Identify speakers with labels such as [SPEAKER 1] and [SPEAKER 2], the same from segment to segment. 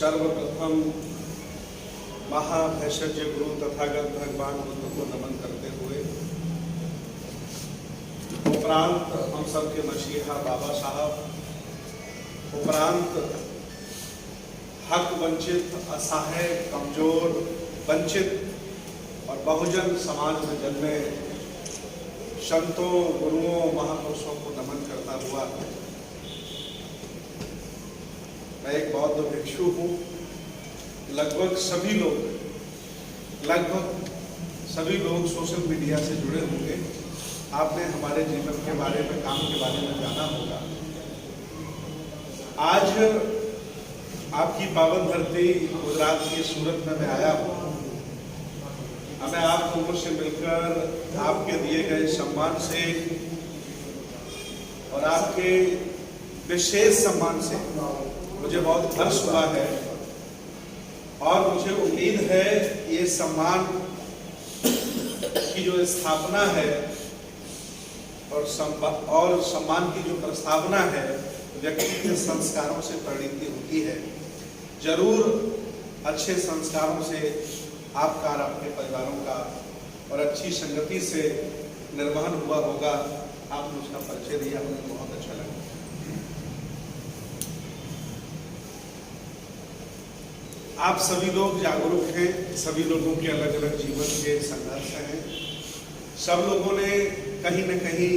[SPEAKER 1] सर्वप्रथम महाभैषज्य गुरु तथागत भगवान बुद्ध को नमन करते हुए उपरांत हम सबके मसीहा बाबा साहब, उपरांत हक वंचित, असहाय, कमजोर, वंचित और बहुजन समाज में जन्मे संतों, गुरुओं, महापुरुषों को नमन करता हुआ मैं एक बौद्ध भिक्षु हूँ। लगभग सभी लोग सोशल मीडिया से जुड़े होंगे। आपने हमारे जीवन के बारे में, काम के बारे में जाना होगा। आज आपकी पावन धरती गुजरात की सूरत में मैं आया हूँ। हमें आप लोगों से मिलकर आपके दिए गए सम्मान से और आपके विशेष सम्मान से मुझे बहुत हर्ष हुआ है और मुझे उम्मीद है ये सम्मान की जो स्थापना है और सम्मान की जो प्रस्तावना है व्यक्ति के संस्कारों से परिणति होती है। जरूर अच्छे संस्कारों से आपका और आपके परिवारों का और अच्छी संगति से निर्वहन हुआ होगा। आपने उसका परिचय दिया, मुझे बहुत अच्छा लगा। आप सभी लोग जागरूक हैं, सभी लोगों के अलग अलग जीवन के संघर्ष हैं। सब लोगों ने कहीं न कहीं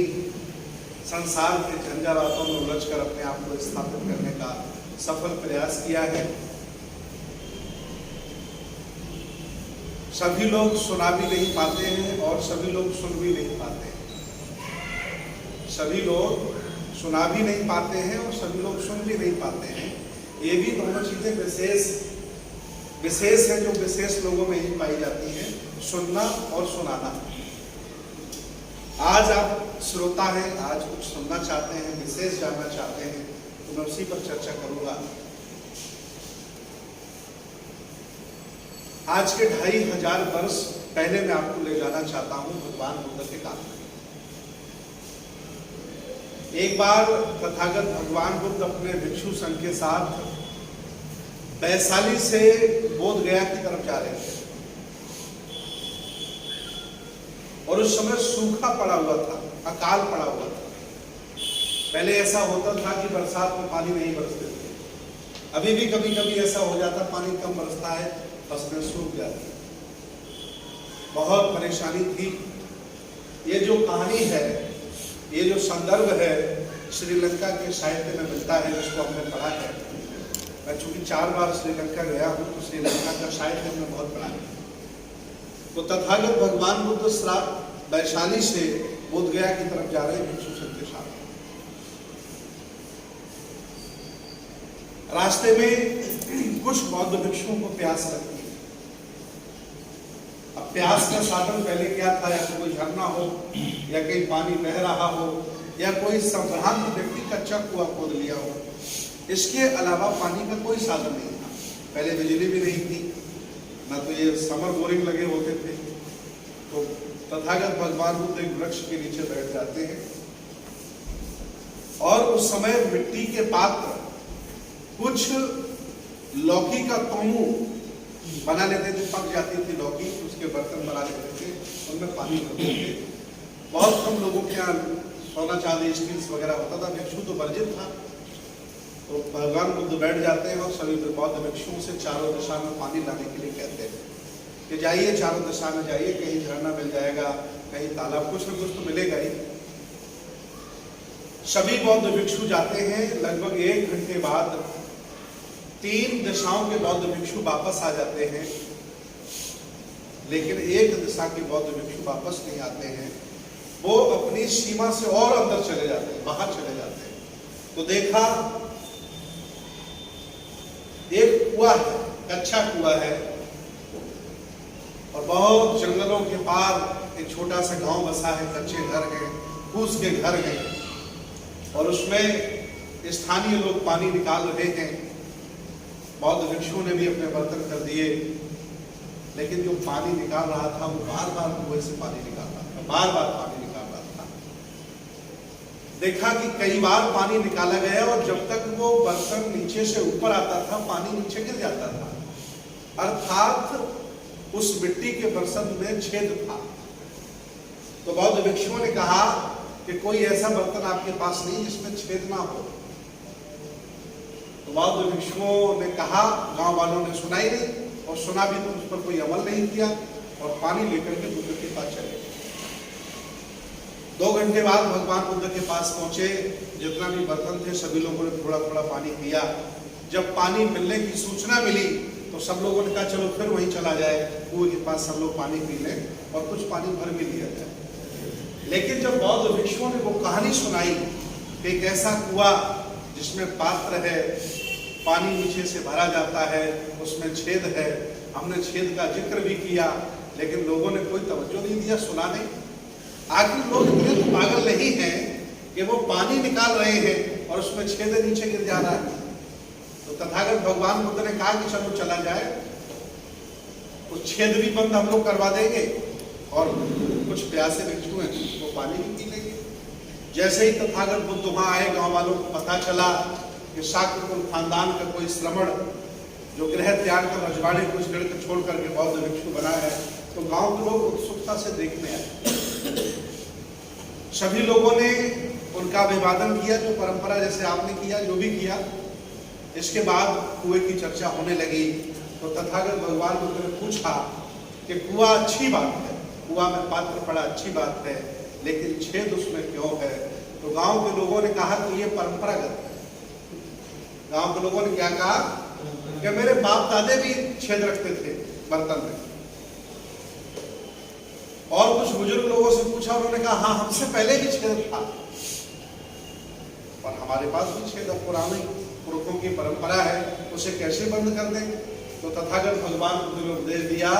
[SPEAKER 1] संसार के झंझावातों में उलझकर अपने आप को स्थापित करने का सफल प्रयास किया है। सभी लोग सुना भी नहीं पाते हैं और सभी लोग सुन भी नहीं पाते हैं। सभी लोग सुना भी नहीं पाते हैं और सभी लोग सुन भी नहीं पाते हैं। ये भी दोनों चीजें विशेष है जो विशेष लोगों में ही पाई जाती हैं, सुनना और सुनाना। आज आप श्रोता हैं, आज कुछ सुनना चाहते हैं, विशेष जानना चाहते हैं, तो मैं उसी पर चर्चा करूंगा। आज के 2500 वर्ष पहले मैं आपको ले जाना चाहता हूं भगवान बुद्ध के काल में। एक बार तथागत भगवान बुद्ध अपने भिक्षु संघ के साथ वैशाली से बोध गया की तरफ जा रहे थे और उस समय सूखा पड़ा हुआ था, अकाल पड़ा हुआ था। पहले ऐसा होता था कि बरसात में पानी नहीं बरसते थे। अभी भी कभी कभी ऐसा हो जाता, पानी कम बरसता है, फसलें सूख जाती। बहुत परेशानी थी। ये जो कहानी है, ये जो संदर्भ है, श्रीलंका के साहित्य में मिलता है, जिसको हमने पढ़ा है। मैं चूंकि 4 बार श्रीलंका गया हूँ तो श्रीलंका का साहित्य हमने बहुत पढ़ा है। तो तथागत भगवान बुद्ध श्राप वैशाली से बोध गया की तरफ जा रहे भिक्षु संघ के साथ। रास्ते में कुछ बौद्ध भिक्षुओं को प्यास लगती है। अब प्यास का साधन पहले क्या था? या तो कोई झरना हो, या कहीं पानी बह रहा हो, या कोई संभ्रांत व्यक्ति कच्चा कुआं खोद लिया हो। इसके अलावा पानी का कोई साधन नहीं था। पहले बिजली भी नहीं थी, ना तो ये समर बोरिंग लगे होते थे। तो तथागत भगवान बुद्ध एक वृक्ष के नीचे बैठ जाते हैं और उस समय मिट्टी के पात्र, कुछ लौकी का तोमू बना लेते थे, पक जाती थी लौकी, उसके बर्तन बना लेते थे, उनमें पानी भरते थे। बहुत कम लोगों के यहाँ सोना चांदी स्टील्स वगैरह होता था, भिक्षु तो वर्जित था। तो भगवान बुद्ध बैठ जाते हैं और सभी बौद्ध भिक्षुओं से चारों दिशा में पानी लाने के लिए कहते हैं कि जाइए, चारों दिशा में जाइए, कहीं झरना मिल जाएगा, कहीं तालाब, कुछ न कुछ तो मिलेगा ही। सभी बौद्ध भिक्षु जाते हैं। लगभग 1 घंटे बाद 3 दिशाओं के बौद्ध भिक्षु वापस आ जाते हैं, लेकिन एक दिशा के बौद्ध भिक्षु वापस नहीं आते हैं। वो अपनी सीमा से और अंदर चले जाते हैं, बाहर चले जाते हैं। तो देखा एक कुआं है, कच्चा कुआं है, और बहुत जंगलों के पार एक छोटा सा गांव बसा है, कच्चे घर हैं, फूस के घर हैं, और उसमें स्थानीय लोग पानी निकाल रहे हैं। बौद्ध भिक्षुओं ने भी अपने बर्तन कर दिए, लेकिन जो पानी निकाल रहा था वो बार बार कुएं से पानी निकाल रहा था, बार बार पानी निकाल रहा था। देखा कि कई बार पानी निकाला गया और जब तक वो बर्तन नीचे से ऊपर आता था पानी नीचे गिर जाता था, अर्थात उस मिट्टी के बर्तन में छेद था। तो बौद्ध भिक्षुओं ने कहा कि कोई ऐसा बर्तन आपके पास नहीं जिसमें छेद ना हो। तो बौद्ध भिक्षुओं ने कहा, गांव वालों ने सुना ही नहीं, और सुना भी तो उस पर कोई अमल नहीं किया और पानी लेकर के बुद्ध के पास चले गए। 2 घंटे बाद भगवान बुद्ध के पास पहुंचे, जितना भी बर्तन थे सभी लोगों ने थोड़ा थोड़ा पानी पिया। जब पानी मिलने की सूचना मिली तो सब लोगों ने कहा चलो फिर वहीं चला जाए, कुएं के पास सब लोग पानी पी लें और कुछ पानी भर भी लिया जाए। लेकिन जब बौद्ध भिक्षुओं ने वो कहानी सुनाई कि एक ऐसा कुआं जिसमें पात्र है, पानी नीचे से भरा जाता है, उसमें छेद है, हमने छेद का जिक्र भी किया, लेकिन लोगों ने कोई तवज्जो नहीं दिया, सुना नहीं। आखिर लोग इतने तो पागल नहीं हैं कि वो पानी निकाल रहे हैं और उसमें छेद नीचे गिर जा रहा है। तो तथागत भगवान बुद्ध ने कहा कि चलो चला जाए, उस छेद भी बंद हम लोग करवा देंगे और कुछ प्यासे भिक्षु हैं वो पानी भी पी लेंगे। जैसे ही तथागत बुद्ध वहां आए, गांव वालों को पता चला कि शाक्य खानदान का कोई श्रमण जो गृह त्याग कर रजवाड़े को इस को छोड़ करके बौद्ध भिक्षु बना है, तो गांव के लोग उत्सुकता से देखने आए। सभी लोगों ने उनका अभिवादन किया, जो परंपरा जैसे आपने किया, जो भी किया। इसके बाद कुएं की चर्चा होने लगी। तो तथागत भगवान बुद्ध ने पूछा कि कुआं अच्छी बात है, कुआं में पात्र पड़ा अच्छी बात है, लेकिन छेद उसमें क्यों है? तो गांव के लोगों ने कहा कि ये परंपरागत है। गांव के लोगों ने क्या कहा कि मेरे बाप दादे भी छेद रखते थे बर्तन में। और कुछ बुजुर्ग लोगों से पूछा, उन्होंने कहा हाँ हमसे पहले भी छेद था और हमारे पास भी छेद पुरानी पुरखों की परंपरा है, उसे कैसे बंद कर देंगे? तो तथागत भगवान बुद्ध ने उपदेश दिया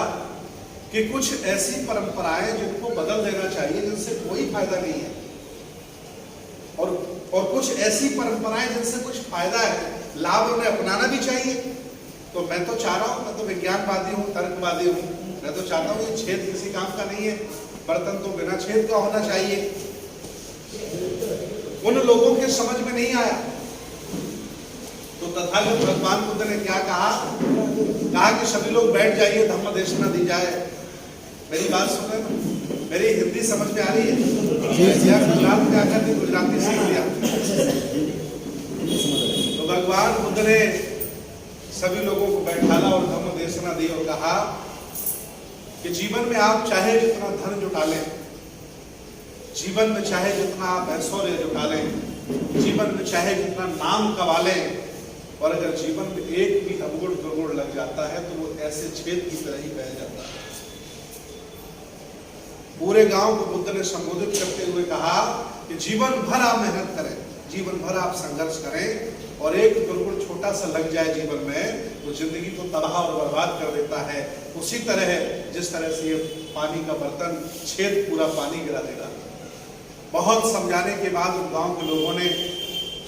[SPEAKER 1] कि कुछ ऐसी परंपराएं जिनको बदल देना चाहिए, जिनसे कोई फायदा नहीं है, और कुछ ऐसी परंपराएं जिनसे कुछ फायदा है, लाभ उन्हें अपनाना भी चाहिए। तो मैं तो चाह रहा हूं, मैं तो विज्ञानवादी हूं, तर्कवादी हूं, मैं तो चाहता हूं ये छेद किसी काम का नहीं है, बर्तन तो बिना छेद का होना चाहिए। उन लोगों के समझ में नहीं आया। तो तथागत भगवान बुद्ध ने क्या कहा कि सभी लोग बैठ जाइए, धम्म देशना दी जाए। मेरी बात सुन रहे हो? मेरी हिंदी समझ में आ रही है? गुजरात में आकर गुजराती सीख लिया। तो भगवान बुद्ध ने सभी लोगों को बैठाला और धम्म देशना दी और कहा कि जीवन में आप चाहे जितना धन जुटा लें, जीवन में चाहे जितना आप ऐश्वर्य जुटा लें, जीवन में चाहे जितना नाम कमा लें, और अगर जीवन में एक भी अवगुण दुर्गुण लग जाता है तो वो ऐसे छेद की तरह ही बह जाता है। पूरे गांव को बुद्ध ने संबोधित करते हुए कहा कि जीवन भर आप मेहनत करें, जीवन भर आप संघर्ष करें, और एक दुर्गुण छोटा सा लग जाए जीवन में, वो जिंदगी को तबाह और बर्बाद कर देता है। उसी तरह है जिस तरह से ये पानी का बर्तन छेद पूरा पानी गिरा देगा। बहुत समझाने के बाद उन गांव के लोगों ने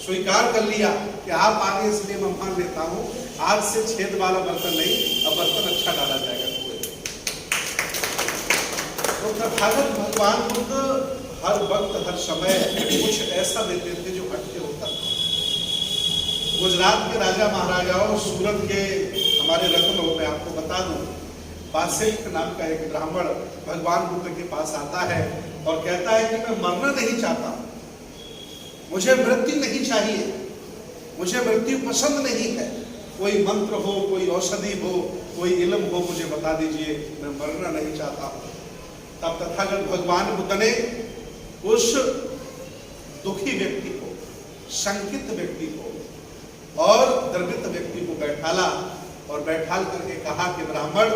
[SPEAKER 1] स्वीकार कर लिया कि आप आगे, इसलिए मैं मान लेता हूं आज से छेद वाला बर्तन नहीं, अब बर्तन अच्छा डाला जाएगा कुएं में। तो तथागत भगवान बुद्ध हर वक्त हर समय कुछ ऐसा देते थे जो हटके होता था। गुजरात के राजा महाराजाओं, सूरत के हमारे रत्नों में आपको बता दूं, बासिक नाम का एक ब्राह्मण भगवान बुद्ध के पास आता है और कहता है कि मैं मरना नहीं चाहता, मुझे मृत्यु नहीं चाहिए, मुझे मृत्यु पसंद नहीं है, कोई मंत्र हो, कोई औषधि हो, कोई इल्म हो, मुझे बता दीजिए, मैं मरना नहीं चाहता हूं। तब तथागत भगवान बुद्ध ने उस दुखी व्यक्ति को, शंकित व्यक्ति को और द्रवित व्यक्ति को बैठाला और बैठाल करके कहा कि ब्राह्मण,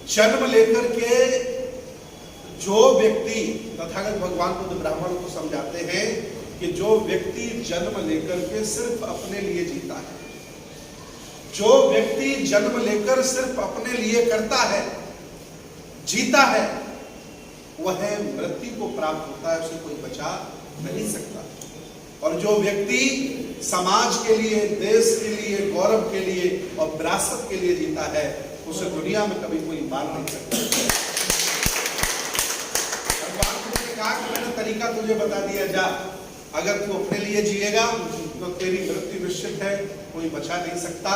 [SPEAKER 1] जन्म लेकर के जो व्यक्ति, तथागत भगवान बुद्ध ब्राह्मण को समझाते हैं कि जो व्यक्ति जन्म लेकर के सिर्फ अपने लिए जीता है, जो व्यक्ति जन्म लेकर सिर्फ अपने लिए करता है, जीता है, वह मृत्यु को प्राप्त होता है, उसे कोई बचा नहीं सकता। और जो व्यक्ति समाज के लिए, देश के लिए, गौरव के लिए और विरासत के लिए जीता है, उसे दुनिया में कभी कोई मार नहीं सकता। भगवान ने कहा कि मैंने तरीका तुझे बता दिया, जा अगर तू अपने लिए जिएगा तो तेरी मृत्यु निश्चित है, कोई बचा नहीं सकता।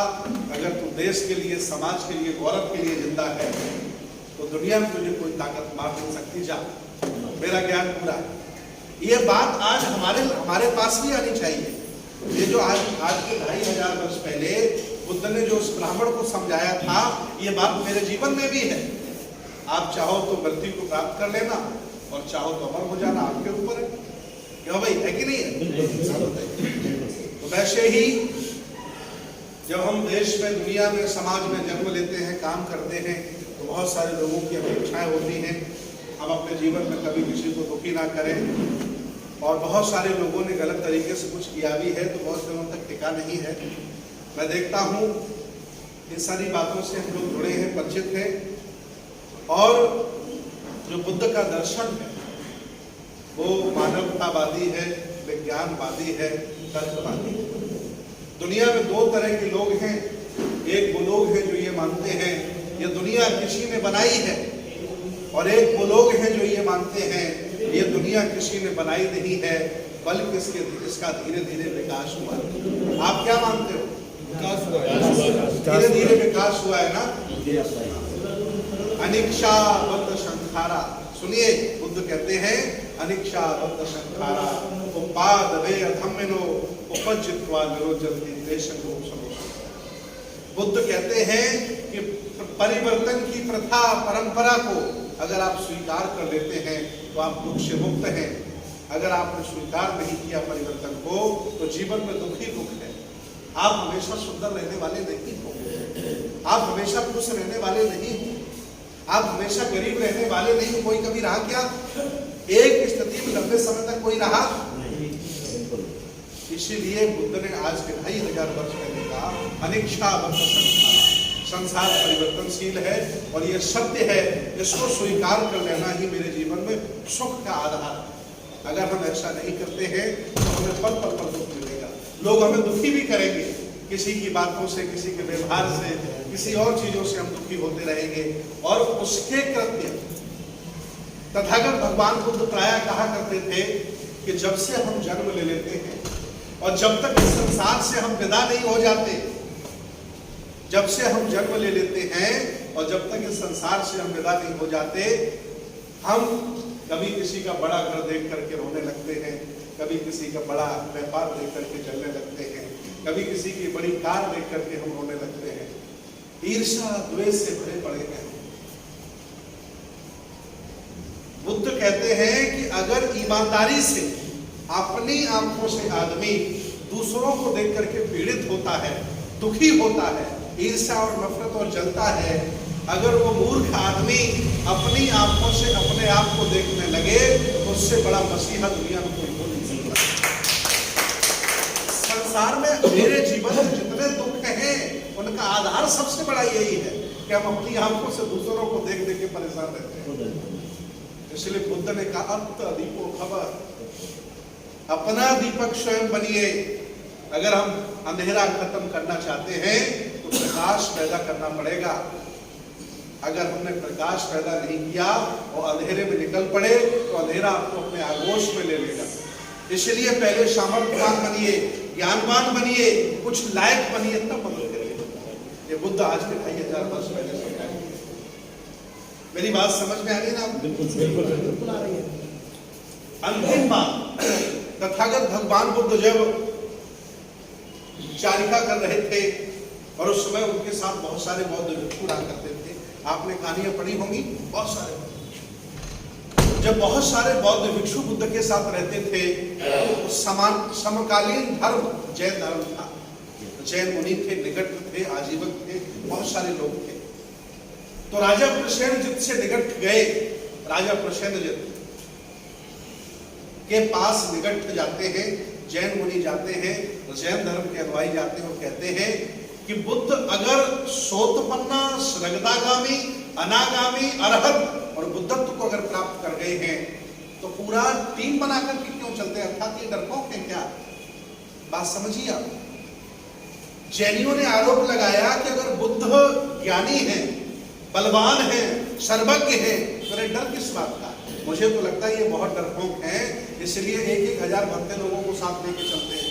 [SPEAKER 1] अगर तू देश के लिए, समाज के लिए, गौरव के लिए जिंदा है तो दुनिया में तुझे कोई ताकत मार नहीं सकती, जा मेरा ज्ञान पूरा है। ये बात आज हमारे पास भी आनी चाहिए। ये जो आज के 2500 वर्ष पहले बुद्ध ने जो उस ब्राह्मण को समझाया था, ये बात मेरे जीवन में भी है। आप चाहो तो मृत्यु को प्राप्त कर लेना और चाहो तो अमर हो जाना, आपके ऊपर है। क्यों भाई, है कि नहीं है? तो वैसे ही जब हम देश में, दुनिया में, समाज में जन्म लेते हैं, काम करते हैं, तो बहुत सारे लोगों की अपेक्षाएं होती हैं हम अपने जीवन में कभी किसी को दुखी ना करें। और बहुत सारे लोगों ने गलत तरीके से कुछ किया भी है तो बहुत दिनों तक टिका नहीं है। मैं देखता हूँ इन सारी बातों से हम लोग जुड़े हैं, परिचित हैं। और जो बुद्ध का दर्शन है वो मानवतावादी है, विज्ञानवादी है, तर्कवादी है। दुनिया में दो तरह के लोग हैं। एक वो लोग हैं जो ये मानते हैं ये दुनिया किसी ने बनाई है, और एक वो लोग हैं जो ये मानते हैं ये दुनिया किसी ने बनाई नहीं है, बल्कि इसका धीरे धीरे विकास हुआ। आप क्या मानते हो? विकास हुआ है, धीरे धीरे विकास हुआ है ना। अनिक्षा बद्ध संखारा, सुनिए बुद्ध कहते हैं अनिक्षा बद्ध संखारा उपादवे अधम्मिनो उपजित्वा निरोचन्ति देशं गोपसमो। बुद्ध कहते हैं कि परिवर्तन की प्रथा, परंपरा को अगर आप स्वीकार कर लेते हैं तो आप दुख से मुक्त हैं। अगर आपने स्वीकार नहीं किया परिवर्तन को तो जीवन में दुख ही दुख है। आप हमेशा सुंदर रहने वाले नहीं हो, आप हमेशा खुश रहने वाले नहीं हो, आप हमेशा गरीब रहने वाले नहीं हो। कोई कभी रहा क्या? एक स्थिति में लंबे समय तक कोई रहा नहीं। इसीलिए बुद्ध ने आज के 2500 वर्ष पहले कहा अनिक्षा बद्ध संखारा, संसार परिवर्तनशील है और ये सत्य है, इसको स्वीकार कर लेना ही मेरे जीवन में सुख का आधार है। अगर हम ऐसा नहीं करते हैं तो हमें पल पल पर दुख मिलेगा। लोग हमें दुखी भी करेंगे, किसी की बातों से, किसी के व्यवहार से, किसी और चीजों से हम दुखी होते रहेंगे। और उसके कृत्य तथागत भगवान बुद्ध प्रायः कहा करते थे कि जब से हम जन्म ले लेते हैं और जब तक इस संसार से हम विदा नहीं हो जाते, जब से हम जन्म ले लेते हैं और जब तक इस संसार से हम विदा नहीं हो जाते, हम कभी किसी का बड़ा घर देख करके रोने लगते हैं, कभी किसी का बड़ा व्यापार देख करके चलने लगते हैं, कभी किसी की बड़ी कार देख करके हम रोने लगते हैं। ईर्ष्या द्वेष से भरे पड़े हैं। बुद्ध कहते हैं कि अगर ईमानदारी से अपनी आंखों से आदमी दूसरों को देख करके पीड़ित होता है, दुखी होता है, ईर्ष्या और नफरत और जलता है, अगर वो मूर्ख आदमी अपनी आंखों से अपने आप को देखने लगे तो उससे बड़ा मसीहा दुनिया में कोई हो नहीं सकता। संसार में मेरे जीवन में जितने दुख हैं उनका आधार सबसे बड़ा यही है कि हम अपनी आंखों से दूसरों को देख देख के परेशान रहते हैं। इसलिए बुद्ध ने कहा अत्त दीपो खबर, अपना दीपक स्वयं बनिए। अगर हम अंधेरा खत्म करना चाहते हैं तो प्रकाश पैदा करना पड़ेगा। अगर हमने प्रकाश पैदा नहीं किया और अंधेरे में निकल पड़े तो अंधेरा आपको अपने आगोश में ले लेगा। इसलिए पहले सामर्थ्यवान बनिए, ज्ञानवान बनिए, कुछ लायक बनिए, तब मदद करिए। ये बुद्ध आज के 2500 वर्ष पहले समझाए। मेरी बात समझ में आ रही है ना? बिल्कुल आ रही है। अंतिम बात, तथागत भगवान बुद्ध जब चारिका कर रहे थे और उस समय उनके साथ बहुत सारे बौद्ध भिक्षु रहा करते थे। आपने कहानियां पढ़ी होंगी, बहुत सारे। जब बहुत सारे बौद्ध भिक्षु बुद्ध के साथ रहते थे तो समकालीन धर्म जैन धर्म था। जैन मुनि थे, निकट थे, आजीवक थे, बहुत सारे लोग थे। तो राजा प्रसेनजित से निकट गए। राजा प्रसेनजित के पास निकट जाते हैं, जैन मुनि जाते हैं, जैन धर्म के अनुयायी जाते हैं और कहते हैं कि बुद्ध अगर सोतपन्ना, श्रगदागामी, अनागामी, अरहत और बुद्धत्व को अगर प्राप्त कर गए हैं तो पूरा टीम बनाकर के क्यों चलते हैं? अर्थात ये डरपोक है क्या? बात समझिए आप। जैनियों ने आरोप लगाया कि अगर बुद्ध ज्ञानी हैं, बलवान हैं, सर्वज्ञ हैं, तो किस बात का? मुझे तो लगता है ये बहुत डरपोक हैं, इसलिए 1,000 भक्ते लोगों को साथ लेके चलते हैं।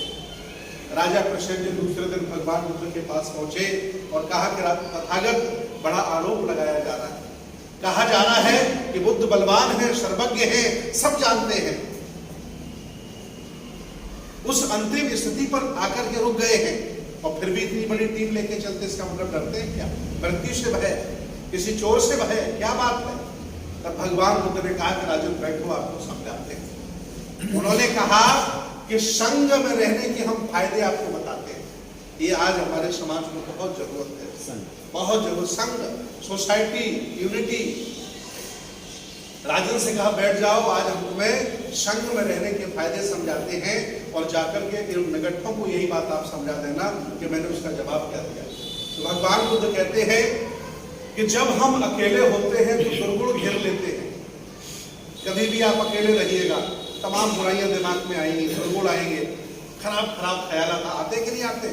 [SPEAKER 1] राजा प्रसेन जी दूसरे दिन भगवान बुद्ध के पास पहुंचे और कहा कि तथागत, बड़ा आरोप लगाया जा रहा है, कहा जा रहा है कि बुद्ध बलवान है, सर्वज्ञ है, सब जानते हैं। उस अंतिम स्थिति पर आकर के रुक गए हैं और फिर भी इतनी बड़ी टीम लेके चलते, इसका मतलब डरते हैं क्या? मृत्यु से भय, किसी चोर से भय, क्या बात है? तब भगवान बुद्ध ने कहा कि राजन बैठो, आपको समझाते हैं। उन्होंने कहा कि संग में रहने के हम फायदे आपको बताते हैं। ये आज हमारे समाज में बहुत जरूरत है, बहुत जरूरत। संग, सोसाइटी, यूनिटी। राजन से कहा बैठ जाओ, आज हम तुम्हें संग में रहने के फायदे समझाते हैं, और जाकर के निकटों को यही बात आप समझा देना कि मैंने उसका जवाब क्या दिया। तो भगवान बुद्ध कहते हैं कि जब हम अकेले होते हैं तो दुर्गुण घेर लेते हैं। कभी भी आप अकेले रहिएगा, तमाम बुराइयां दिमाग में आएंगी, दुर्गुण आएंगे, खराब खराब ख्याल आते कि नहीं आते?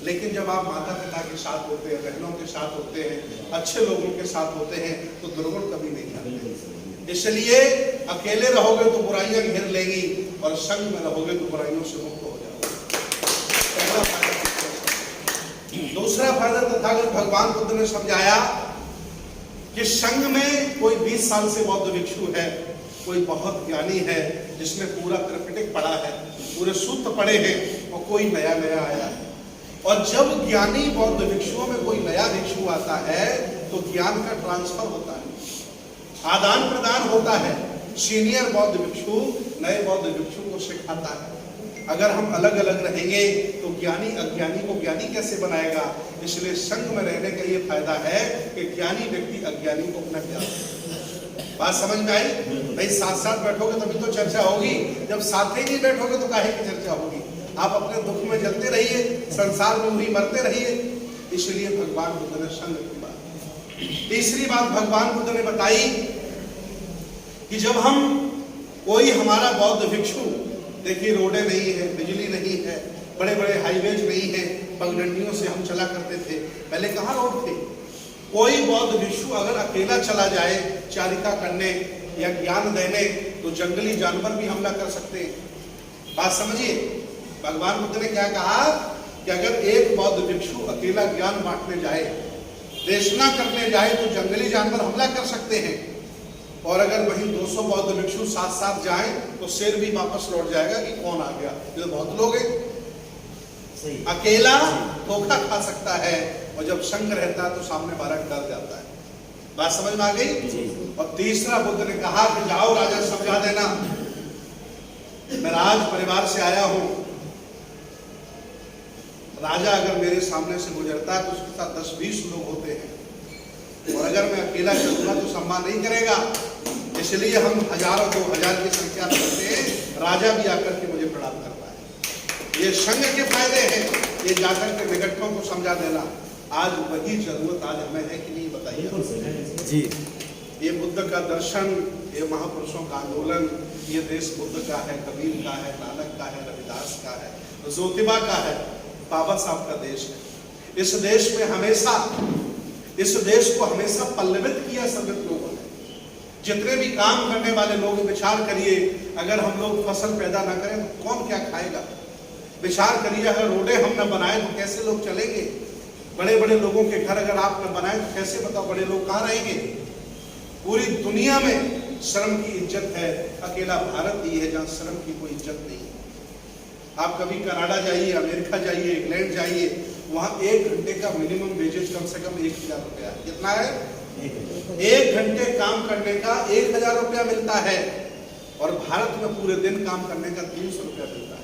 [SPEAKER 1] लेकिन जब आप माता पिता के साथ होते हैं, बहनों के साथ होते हैं, अच्छे लोगों के साथ होते हैं, तो दुर्गुण कभी नहीं आते। इसलिए अकेले रहोगे तो बुराइयां घेर लेगी, और संग में रहोगे तो बुराइयों से मुक्त हो जाओगे। दूसरा फायदा तथागत भगवान बुद्ध ने समझाया कि संग में कोई 20 साल से बौद्ध भिक्षु है, कोई बहुत ज्ञानी है जिसने पूरा त्रिपिटक पढ़ा है, पूरे सूत्र पढ़े हैं, और कोई नया नया आया है। और जब ज्ञानी बौद्ध भिक्षुओं में कोई नया भिक्षु आता है तो ज्ञान का ट्रांसफर होता है, आदान प्रदान होता है। सीनियर बौद्ध भिक्षु नए बौद्ध भिक्षु को सिखाता है। अगर हम अलग अलग रहेंगे तो ज्ञानी अज्ञानी को ज्ञानी कैसे बनाएगा? इसलिए संग में रहने का ये फायदा है कि ज्ञानी व्यक्ति अज्ञानी को अपना ज्ञान। बात समझ में आई? नहीं, साथ साथ बैठोगे तभी तो चर्चा होगी, जब साथ ही नहीं बैठोगे तो काहे की चर्चा होगी? आप अपने दुख में जलते रहिए, संसार में वही मरते रहिए। इसलिए भगवान बुद्ध ने संग की बात। तीसरी बात भगवान बुद्ध ने बताई कि जब हम कोई हमारा बौद्ध भिक्षु, देखिए रोडें नहीं है, बिजली नहीं है, बड़े बड़े हाईवेज नहीं है, पगडंडियों से हम चला करते थे, पहले कहाँ रोड थे? कोई बौद्ध भिक्षु अगर अकेला चला जाए चारिका करने या ज्ञान देने तो जंगली जानवर भी हमला कर सकते हैं। बात समझिए, भगवान बुद्ध ने क्या कहा कि अगर एक बौद्ध भिक्षु अकेला ज्ञान बांटने जाए, देशना करने जाए, तो जंगली जानवर हमला कर सकते हैं। और अगर वहीं 200 बौद्ध भिक्षु साथ साथ जाएं तो शेर भी वापस लौट जाएगा कि कौन आ गया, ये तो बहुत लोग हैं। अकेला धोखा खा सकता है, और जब संग रहता है तो सामने वाला डर जाता है। बात समझ में आ गई? और तीसरा बुद्ध ने कहा कि जाओ राजा, समझा देना, मैं राज परिवार से आया हूं। राजा अगर मेरे सामने से गुजरता है तो उसके साथ 10-20 लोग होते हैं, और अगर मैं अकेला चलूंगा तो सम्मान नहीं करेगा। इसलिए हम 1000 और 2000 की संख्या में होते हैं, राजा भी आकर के मुझे प्रणाम करता है। ये संग के फायदे हैं, ये जाकर के निकटों को समझा देना। आज वही जरूरत आज हमें है कि नहीं, बताइए जी। ये बुद्ध का दर्शन, ये महापुरुषों का आंदोलन, ये देश बुद्ध का है, कबीर का है, नानक का है, रविदास का है, ज्योतिबा का है, बाबा साहब का देश है। इस देश में हमेशा, इस देश को हमेशा पल्लवित किया सभी लोगों ने। जितने भी काम करने वाले लोग, विचार करिए, अगर हम लोग फसल पैदा ना करें तो कौन क्या खाएगा? विचार करिए, अगर रोडें हम न बनाए तो कैसे लोग चलेंगे? बड़े बड़े लोगों के घर अगर आप न बनाए तो कैसे, बताओ, बड़े लोग कहाँ रहेंगे? पूरी दुनिया में श्रम की इज्जत है, अकेला भारत ही है जहाँ श्रम की कोई इज्जत नहीं है। आप कभी कनाडा जाइए, अमेरिका जाइए, इंग्लैंड जाइए, वहाँ 1 घंटे का मिनिमम वेजेज कम से कम 1000 रुपया। कितना है? 1 घंटे काम करने का 1000 रुपया मिलता है, और भारत में पूरे दिन काम करने का 300 रुपया मिलता है।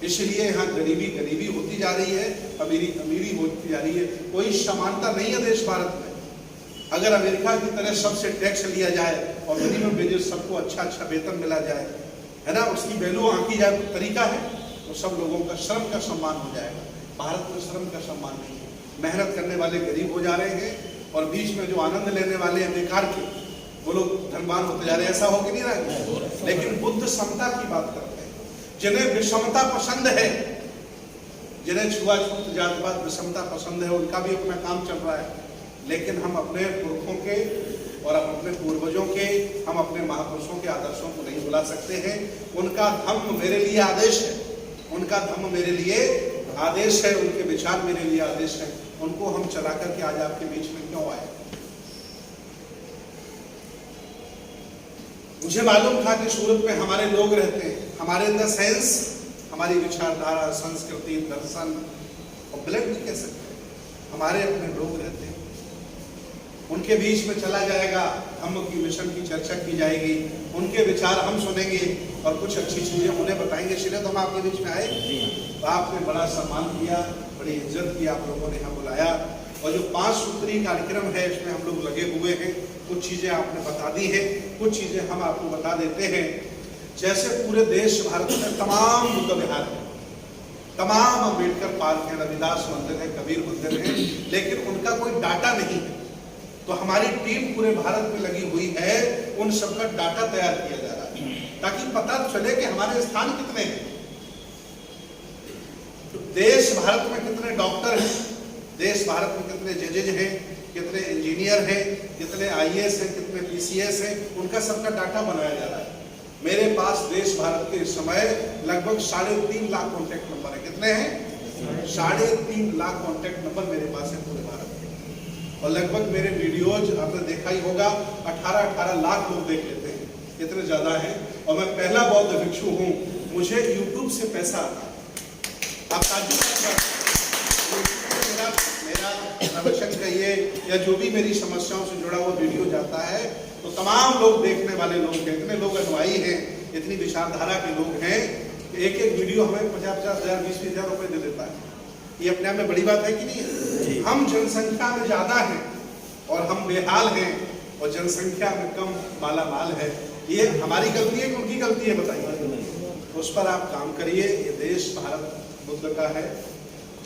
[SPEAKER 1] इसलिए यहाँ गरीबी गरीबी होती जा रही है, अमीरी अमीरी होती जा रही है। कोई समानता नहीं है देश भारत में। अगर अमेरिका की तरह सबसे टैक्स लिया जाए और मिनिमम वेजेस सबको अच्छा वेतन मिला जाए, है ना, उसकी वैल्यू आंकी जाए, तो तरीका है, तो सब लोगों का श्रम का सम्मान हो जाएगा। भारत में श्रम का सम्मान नहीं है, मेहनत करने वाले गरीब हो जा रहे हैं, और बीच में जो आनंद लेने वाले हैं बेकार के, वो लोग धनवान होते जा रहे हैं। ऐसा हो कि नहीं रहा? लेकिन बुद्ध समता की बात करते हैं। जिन्हें विषमता पसंद है, जिन्हें छुआछूत जातिवाद विषमता पसंद है, उनका भी अपना काम चल रहा है। लेकिन हम अपने पुरखों के और हम अपने पूर्वजों के, हम अपने महापुरुषों के आदर्शों को नहीं भुला सकते हैं। उनका धम्म मेरे लिए आदेश है, उनका धम्म मेरे लिए आदेश है, उनके विचार मेरे लिए आदेश है। उनको हम चला करके आज आपके बीच में क्यों आए? मुझे मालूम था कि सूरत में हमारे लोग रहते हैं, हमारे इन द सेंस हमारी विचारधारा, संस्कृति, दर्शन और ब्लड भी कह सकते हैं, हमारे अपने लोग रहते हैं। उनके बीच में चला जाएगा, धम्म की मिशन की चर्चा की जाएगी, उनके विचार हम सुनेंगे और कुछ अच्छी चीजें उन्हें बताएंगे। इसलिए तो हम आपके बीच में आए, तो आपने बड़ा सम्मान किया, बड़ी इज्जत की, आप लोगों ने यहाँ बुलाया। और जो 5 सूत्री कार्यक्रम है इसमें हम लोग लगे हुए हैं। कुछ चीजें आपने बता दी है, कुछ चीजें हम आपको बता देते हैं। जैसे पूरे देश भारत में तमाम बुद्ध विहार है, तमाम अम्बेडकर पार्क है, रविदास मंदिर है, कबीर मंदिर है, लेकिन उनका कोई डाटा नहीं है। तो हमारी टीम पूरे भारत में लगी हुई है, उन सबका डाटा तैयार किया जा रहा है ताकि पता चले कि हमारे स्थान कितने हैं। तो देश भारत में कितने डॉक्टर हैं, देश भारत में कितने जजेज हैं, कितने इंजीनियर हैं, कितने IAS हैं, कितने PCS हैं, उनका सबका डाटा बनाया जा रहा है। मेरे पास देश भारत के इस समय लगभग 3.5 लाख कॉन्टेक्ट नंबर है। कितने हैं? 3.5 लाख कॉन्टेक्ट नंबर मेरे पास है पूरे भारत में। और लगभग मेरे वीडियोज आपने देखा ही होगा, 18 लाख लोग देख लेते हैं, इतने ज्यादा है। और मैं पहला बौद्ध भिक्षु हूँ, मुझे YouTube से पैसा आता है। आप ताज्जुब मेरा प्रवचन कहिए या जो भी मेरी समस्याओं से जुड़ा हुआ वीडियो जाता है, तो तमाम लोग देखने वाले लोग हैं, इतने लोग अनुयायी हैं, इतनी विचारधारा के लोग हैं, एक वीडियो हमें 50-50 हज़ार 20-20 हज़ार रुपए दे देता है। ये अपने आप में बड़ी बात है कि नहीं है? हम जनसंख्या में ज्यादा हैं और हम बेहाल हैं, और जनसंख्या में कम माला माल है। ये हमारी गलती है कि उनकी गलती है? बताइए। उस पर आप काम करिए। ये देश भारत बुद्ध का है।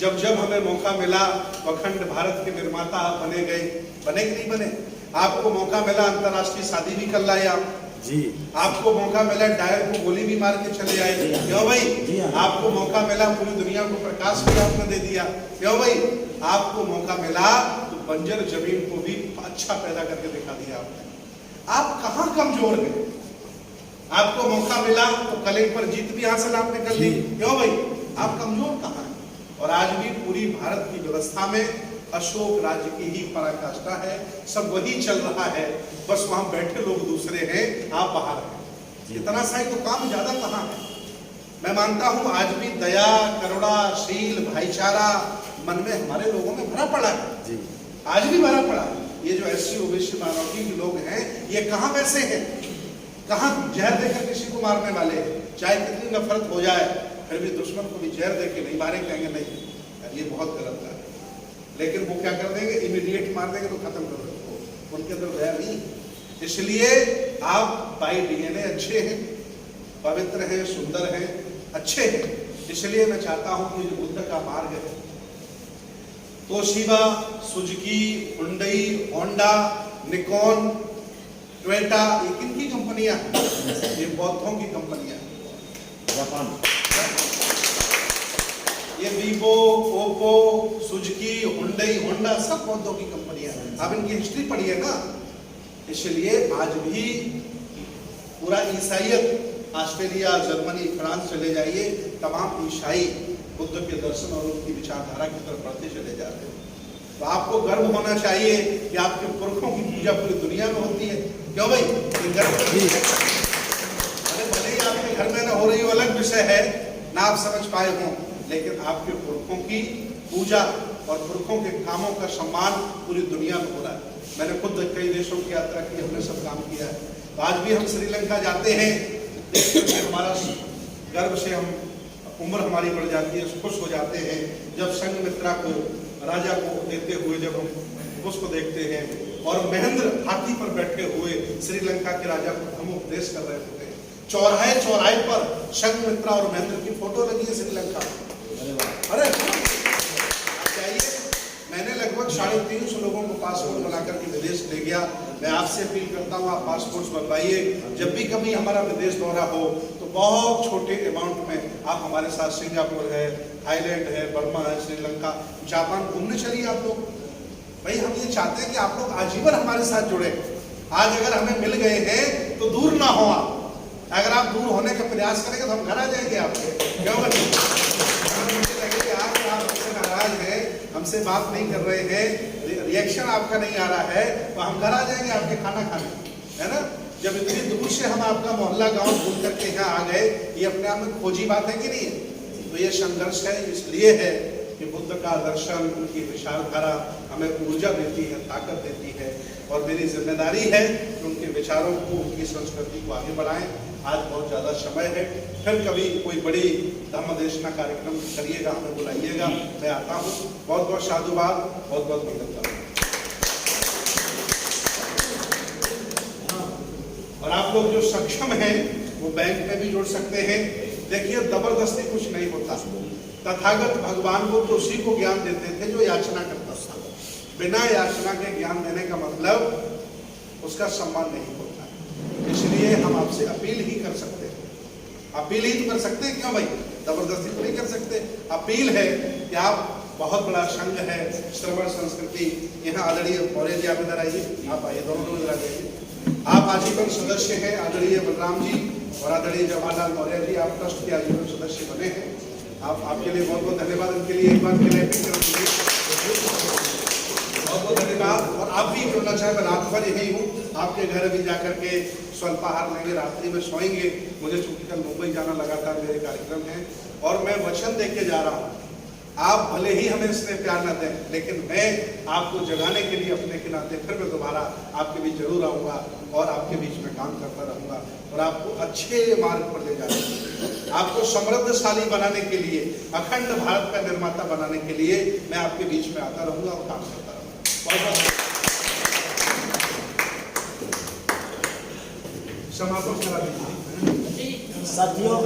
[SPEAKER 1] जब जब हमें मौका मिला, अखंड भारत के निर्माता आप बने गए, बने कि नहीं बने? आपको मौका मिला, अंतर्राष्ट्रीय शादी भी कर लाए आप जी। आपको मौका मिला, डायर को गोली भी मार के चले आए, क्यों भाई? आपको मौका मिला, पूरी दुनिया को प्रकाश भी आपने दे दिया, क्यों भाई? आपको मौका मिला तो बंजर जमीन को भी अच्छा पैदा करके दिखा दिया आपने। आप कहाँ कमजोर हैं? आपको मौका मिला तो कलेक्ट पर जीत भी हासिल आपने कर ली, क्यों भाई? आप कमजोर कहाँ हैं? और आज भी पूरी भारत की व्यवस्था में अशोक राज्य की ही पराकाष्ठा है, सब वही चल रहा है, बस वहां बैठे लोग दूसरे हैं, आप बाहर हैं। इतना सा ही तो काम, ज्यादा कहाँ है? मैं मानता हूं आज भी दया, करुणा, शील, भाईचारा मन में हमारे लोगों में भरा पड़ा है जी। आज भी भरा पड़ा है। ये जो SC OBC माइनॉरिटी के लोग हैं, ये कहाँ वैसे हैं? कहाँ जहर देकर किसी को मारने वाले हैं? चाहे कितनी नफरत हो जाए, फिर भी दुश्मन को भी जहर देके नहीं मारे, कहेंगे नहीं ये बहुत गलत है। लेकिन वो क्या कर देंगे? इमीडिएट मार देंगे तो खत्म कर देंगे, उनके अंदर दया नहीं। इसलिए आप बाई DNA अच्छे हैं, पवित्र हैं, सुंदर हैं, अच्छे हैं। इसलिए मैं चाहता हूं कि जो बुद्ध का मार्ग है, Toshiba, Suzuki, Hyundai, Honda, Nikon, Toyota, ये किनकी कंपनियां हैं? ये बौद्धों की कंपनियां। ये Vivo, Oppo, Suzuki, Hyundai, Honda सब बौद्धों की कंपनियां हैं। आप इनकी हिस्ट्री पढ़िए ना। इसलिए आज भी पूरा ईसाइयत, ऑस्ट्रेलिया, जर्मनी, फ्रांस चले जाइए, तमाम ईसाई बुद्ध के दर्शन और उनकी विचारधारा की तरफ बढ़ते चले जा रहे हैं। तो आपको गर्व होना चाहिए कि आपके पुरखों की पूजा पूरी दुनिया में होती है, क्यों भाई? ये गर्व भले ही आपके घर में ना हो रही हो, अलग विषय है, ना आप समझ पाए हों, लेकिन आपके पुरखों की पूजा और पुरखों के कामों का सम्मान पूरी दुनिया में हो रहा है। मैंने खुद कई देशों की यात्रा की, हमने सब काम किया है। तो आज भी हम श्रीलंका जाते हैं, हमारा गर्व से हम उम्र हमारी बढ़ जाती है, खुश हो जाते हैं जब संघमित्रा को, राजा को देते हुए जब हम उसको देखते हैं, और महेंद्र हाथी पर बैठे हुए श्रीलंका के राजा को हम उपदेश कर रहे होते हैं। चौराहे चौराहे पर संघमित्रा और महेंद्र की फोटो लगी है श्रीलंका। अरे चाहिए, मैंने लगभग 350 लोगों को पासपोर्ट बनाकर के विदेश ले गया। मैं आपसे अपील करता हूँ, आप पासपोर्ट बनवाइए। जब भी कभी हमारा विदेश दौरा हो तो बहुत छोटे अमाउंट में आप हमारे साथ, सिंगापुर है, थाईलैंड है, बर्मा है, श्रीलंका, जापान घूमने चलिए आप लोग। भाई हम ये चाहते हैं कि आप लोग आजीवन हमारे साथ जुड़े। आज अगर हमें मिल गए हैं तो दूर ना हो आप। अगर आप दूर होने का प्रयास करेंगे तो हम घर आ जाएंगे आपके, क्यों बच्चे? मुझे लगेगा आप हमसे नाराज हैं, हमसे बात नहीं कर रहे हैं, रिएक्शन आपका नहीं आ रहा है, तो हम घर आ जाएंगे आपके खाना खाने, है ना। जब इतनी दूर से हम आपका मोहल्ला गांव घूम करके यहाँ आ गए, ये अपने आप में खोजी बात है कि नहीं है? तो ये संघर्ष है, इसलिए है कि बुद्ध का दर्शन, उनकी विचारधारा हमें ऊर्जा देती है, ताकत देती है, और मेरी जिम्मेदारी है कि उनके विचारों को, उनकी संस्कृति को आगे बढ़ाएं। आज बहुत ज़्यादा समय है, फिर कभी कोई बड़ी धम्मदेशना कार्यक्रम करिएगा, हमें बुलाइएगा, मैं आता हूँ। बहुत बहुत साधुवाद, बहुत बहुत धन्यवाद। और आप लोग जो सक्षम हैं वो बैंक में भी जुड़ सकते हैं। देखिए, जबरदस्ती कुछ नहीं होता। तथागत भगवान को तो उसी को ज्ञान देते थे जो याचना करता था। बिना याचना के ज्ञान देने का मतलब उसका सम्मान नहीं होता। इसलिए हम आपसे अपील ही कर सकते हैं, अपील ही तो कर सकते हैं, क्यों भाई? जबरदस्ती तो नहीं कर सकते। अपील है कि आप, बहुत बड़ा संघ है श्रवण संस्कृति, यहाँ आदरणीय मौर्य जी आप इधर आइए, आप आइए, दोनों लोग इधर आइए। आप आजीवन सदस्य हैं, आदरणीय बलराम जी और आदरणीय जवाहरलाल मौर्य जी, आप ट्रस्ट के आजीवन सदस्य बने हैं। आप, आपके लिए बहुत बहुत धन्यवाद। उनके लिए एक बार के लिए बहुत बहुत धन्यवाद। और आप भी जुड़ना चाहे, मैं रात भर यही हूँ, आपके घर भी जाकर के स्वल्पाहार लेंगे, रात्रि में सोएंगे। मुझे चूंकि कल मुंबई जाना लगातार मेरे कार्यक्रम है, और मैं वचन दे के जा रहा हूँ, आप भले ही हमें स्नेह प्यार न दें, लेकिन मैं आपको जगाने के लिए अपने के नाते फिर मैं दोबारा आपके बीच जरूर आऊँगा और आपके बीच में काम करता रहूँगा, और आपको अच्छे मार्ग पर ले जाऊँगा। आपको समृद्धशाली बनाने के लिए, अखंड भारत का निर्माता बनाने के लिए मैं आपके बीच में आता रहूँगा और काम करता रहूँगा। समापन करा दीजिए साथियों।